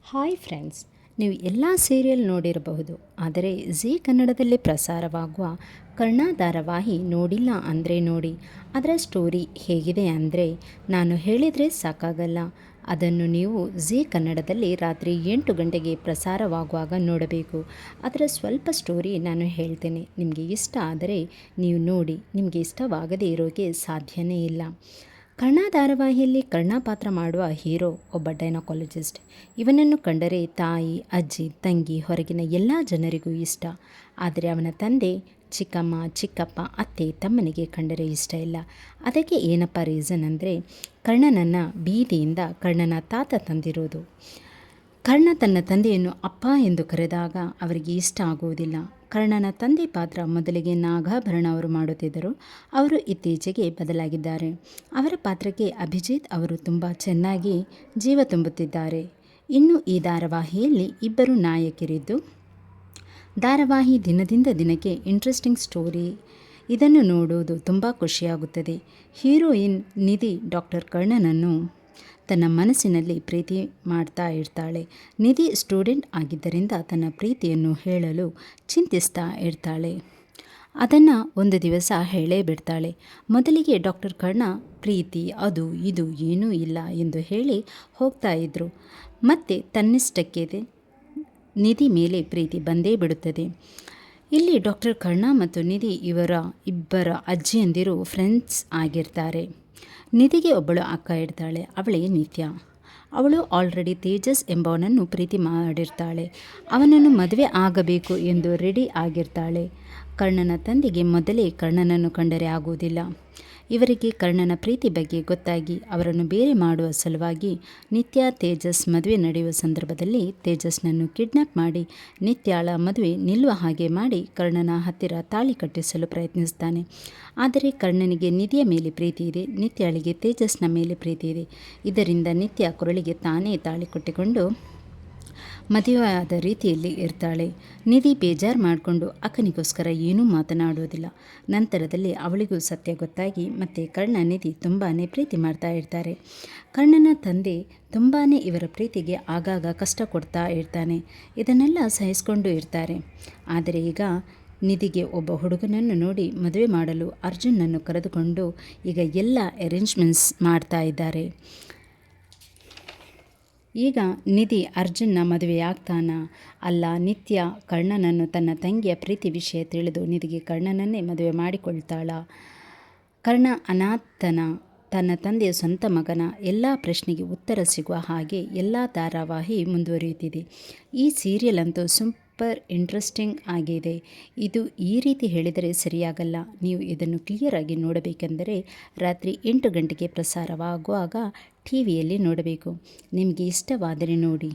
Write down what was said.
Hi friends, ನೀವು ಎಲ್ಲ serial ನೋಡಿರಬಹುದು. ಆದರೆ ಝೀ ಕನ್ನಡದಲ್ಲಿ ಪ್ರಸಾರವಾಗುವ ಕರ್ಣ ಧಾರಾವಾಹಿ ನೋಡಿಲ್ಲ ಅಂದರೆ ನೋಡಿ. ಅದರ ಸ್ಟೋರಿ ಹೇಗಿದೆ ಅಂದರೆ ನಾನು ಹೇಳಿದರೆ ಸಾಕಾಗಲ್ಲ. ಅದನ್ನು ನೀವು ಝೀ ಕನ್ನಡದಲ್ಲಿ ರಾತ್ರಿ 8 ಗಂಟೆಗೆ ಪ್ರಸಾರವಾಗುವಾಗ ನೋಡಬೇಕು. ಅದರ ಸ್ವಲ್ಪ ಸ್ಟೋರಿ ನಾನು ಹೇಳ್ತೇನೆ. ನಿಮಗೆ ಇಷ್ಟ ಆದರೆ ನೀವು ನೋಡಿ, ನಿಮಗೆ ಇಷ್ಟವಾಗದೇ ಇರೋಕ್ಕೆ ಸಾಧ್ಯನೇ ಇಲ್ಲ. ಕರ್ಣ ಧಾರಾವಾಹಿಯಲ್ಲಿ ಕರ್ಣ ಪಾತ್ರ ಮಾಡುವ ಹೀರೋ ಒಬ್ಬ ಡೈನಕಾಲಜಿಸ್ಟ್. ಇವನನ್ನು ಕಂಡರೆ ತಾಯಿ, ಅಜ್ಜಿ, ತಂಗಿ, ಹೊರಗಿನ ಎಲ್ಲ ಜನರಿಗೂ ಇಷ್ಟ. ಆದರೆ ಅವನ ತಂದೆ, ಚಿಕ್ಕಮ್ಮ, ಚಿಕ್ಕಪ್ಪ, ಅತ್ತೆ, ತಮ್ಮನಿಗೆ ಕಂಡರೆ ಇಷ್ಟ ಇಲ್ಲ. ಅದಕ್ಕೆ ಏನಪ್ಪ ರೀಸನ್ ಅಂದರೆ ಕರ್ಣನನ್ನು ಬೀದಿಯಿಂದ ಕರ್ಣನ ತಾತ ತಂದಿರೋದು. ಕರ್ಣ ತನ್ನ ತಂದೆಯನ್ನು ಅಪ್ಪ ಎಂದು ಕರೆದಾಗ ಅವರಿಗೆ ಇಷ್ಟ ಆಗುವುದಿಲ್ಲ. ಕರ್ಣನ ತಂದೆ ಪಾತ್ರ ಮೊದಲಿಗೆ ನಾಗಾಭರಣ ಅವರು ಮಾಡುತ್ತಿದ್ದರು. ಅವರು ಇತ್ತೀಚೆಗೆ ಬದಲಾಗಿದ್ದಾರೆ. ಅವರ ಪಾತ್ರಕ್ಕೆ ಅಭಿಜಿತ್ ಅವರು ತುಂಬ ಚೆನ್ನಾಗಿ ಜೀವ ತುಂಬುತ್ತಿದ್ದಾರೆ. ಇನ್ನು ಈ ಧಾರಾವಾಹಿಯಲ್ಲಿ ಇಬ್ಬರು ನಾಯಕಿರಿದ್ದು ಧಾರಾವಾಹಿ ದಿನದಿಂದ ದಿನಕ್ಕೆ ಇಂಟ್ರೆಸ್ಟಿಂಗ್ ಸ್ಟೋರಿ. ಇದನ್ನು ನೋಡುವುದು ತುಂಬ ಖುಷಿಯಾಗುತ್ತದೆ. ಹೀರೋಯಿನ್ ನಿಧಿ ಡಾಕ್ಟರ್ ಕರ್ಣನನ್ನು ತನ್ನ ಮನಸ್ಸಿನಲ್ಲಿ ಪ್ರೀತಿ ಮಾಡ್ತಾ ಇರ್ತಾಳೆ. ನಿಧಿ ಸ್ಟೂಡೆಂಟ್ ಆಗಿದ್ದರಿಂದ ತನ್ನ ಪ್ರೀತಿಯನ್ನು ಹೇಳಲು ಚಿಂತಿಸ್ತಾ ಇರ್ತಾಳೆ. ಅದನ್ನು ಒಂದು ದಿವಸ ಹೇಳೇ ಬಿಡ್ತಾಳೆ. ಮೊದಲಿಗೆ ಡಾಕ್ಟರ್ ಕರ್ಣ ಪ್ರೀತಿ ಅದು ಇದು ಏನೂ ಇಲ್ಲ ಎಂದು ಹೇಳಿ ಹೋಗ್ತಾ ಇದ್ದರು. ಮತ್ತೆ ತನ್ನಿಷ್ಟಕ್ಕೆ ನಿಧಿ ಮೇಲೆ ಪ್ರೀತಿ ಬಂದೇ ಬಿಡುತ್ತದೆ. ಇಲ್ಲಿ ಡಾಕ್ಟರ್ ಕರ್ಣ ಮತ್ತು ನಿಧಿ ಇಬ್ಬರ ಅಜ್ಜಿಯಂದಿರು ಫ್ರೆಂಡ್ಸ್ ಆಗಿರ್ತಾರೆ. ನಿಧಿಗೆ ಒಬ್ಬಳು ಅಕ್ಕ ಇರ್ತಾಳೆ. ಅವಳೇ ನಿತ್ಯ. ಅವಳು ಆಲ್ರೆಡಿ ತೇಜಸ್ ಎಂಬವನನ್ನು ಪ್ರೀತಿ ಮಾಡಿರ್ತಾಳೆ. ಅವನನ್ನು ಮದುವೆ ಆಗಬೇಕು ಎಂದು ರೆಡಿ ಆಗಿರ್ತಾಳೆ. ಕರ್ಣನ ತಂದೆಗೆ ಮೊದಲೇ ಕರ್ಣನನ್ನು ಕಂಡರೆ ಆಗುವುದಿಲ್ಲ. ಇವರಿಗೆ ಕರ್ಣನ ಪ್ರೀತಿ ಬಗ್ಗೆ ಗೊತ್ತಾಗಿ ಅವರನ್ನು ಬೇರೆ ಮಾಡುವ ಸಲುವಾಗಿ ನಿತ್ಯ ತೇಜಸ್ ಮದುವೆ ನಡೆಯುವ ಸಂದರ್ಭದಲ್ಲಿ ತೇಜಸ್ನನ್ನು ಕಿಡ್ನಾಪ್ ಮಾಡಿ ನಿತ್ಯಾಳ ಮದುವೆ ನಿಲ್ಲುವ ಹಾಗೆ ಮಾಡಿ ಕರ್ಣನ ಹತ್ತಿರ ತಾಳಿ ಕಟ್ಟಿಸಲು ಪ್ರಯತ್ನಿಸ್ತಾನೆ. ಆದರೆ ಕರ್ಣನಿಗೆ ನಿಧಿಯ ಮೇಲೆ ಪ್ರೀತಿ ಇದೆ, ನಿತ್ಯಾಳಿಗೆ ತೇಜಸ್ನ ಮೇಲೆ ಪ್ರೀತಿ ಇದೆ. ಇದರಿಂದ ನಿತ್ಯ ಕೊರಳಿಗೆ ತಾನೇ ತಾಳಿ ಕಟ್ಟಿಕೊಂಡು ಮದುವೆಯಾದ ರೀತಿಯಲ್ಲಿ ಇರ್ತಾಳೆ. ನಿಧಿ ಬೇಜಾರು ಮಾಡಿಕೊಂಡು ಅಕ್ಕನಿಗೋಸ್ಕರ ಏನೂ ಮಾತನಾಡುವುದಿಲ್ಲ. ನಂತರದಲ್ಲಿ ಅವಳಿಗೂ ಸತ್ಯ ಗೊತ್ತಾಗಿ ಮತ್ತೆ ಕರ್ಣ ನಿಧಿ ತುಂಬಾ ಪ್ರೀತಿ ಮಾಡ್ತಾ ಇರ್ತಾರೆ. ಕರ್ಣನ ತಂದೆ ತುಂಬಾ ಇವರ ಪ್ರೀತಿಗೆ ಆಗಾಗ ಕಷ್ಟ ಕೊಡ್ತಾ ಇರ್ತಾನೆ. ಇದನ್ನೆಲ್ಲ ಸಹಿಸ್ಕೊಂಡು ಇರ್ತಾರೆ. ಆದರೆ ಈಗ ನಿಧಿಗೆ ಒಬ್ಬ ಹುಡುಗನನ್ನು ನೋಡಿ ಮದುವೆ ಮಾಡಲು ಅರ್ಜುನನ್ನು ಕರೆದುಕೊಂಡು ಈಗ ಎಲ್ಲ ಅರೇಂಜ್ಮೆಂಟ್ಸ್ ಮಾಡ್ತಾ ಇದ್ದಾರೆ. ಈಗ ನಿಧಿ ಅರ್ಜುನ್ನ ಮದುವೆಯಾಗ್ತಾನ ಅಲ್ಲ, ನಿತ್ಯ ಕರ್ಣನನ್ನು ತನ್ನ ತಂಗಿಯ ಪ್ರೀತಿ ವಿಷಯ ತಿಳಿದು ನಿಧಿಗೆ ಕರ್ಣನನ್ನೇ ಮದುವೆ ಮಾಡಿಕೊಳ್ತಾಳ? ಕರ್ಣ ಅನಾಥನ, ತನ್ನ ತಂದೆಯ ಸ್ವಂತ ಮಗನ? ಎಲ್ಲ ಪ್ರಶ್ನೆಗೆ ಉತ್ತರ ಸಿಗುವ ಹಾಗೆ ಎಲ್ಲ ಧಾರಾವಾಹಿ ಮುಂದುವರಿಯುತ್ತಿದೆ. ಈ ಸೀರಿಯಲ್ ಅಂತೂ ಸೂಪರ್ ಇಂಟ್ರೆಸ್ಟಿಂಗ್ ಆಗಿದೆ. ಇದು ಈ ರೀತಿ ಹೇಳಿದರೆ ಸರಿಯಾಗಲ್ಲ. ನೀವು ಇದನ್ನು ಕ್ಲಿಯರಾಗಿ ನೋಡಬೇಕೆಂದರೆ ರಾತ್ರಿ 8 ಗಂಟೆಗೆ ಪ್ರಸಾರವಾಗುವಾಗ ಟಿವಿಯಲ್ಲಿ ನೋಡಬೇಕು. ನಿಮಗೆ ಇಷ್ಟವಾದರೆ ನೋಡಿ.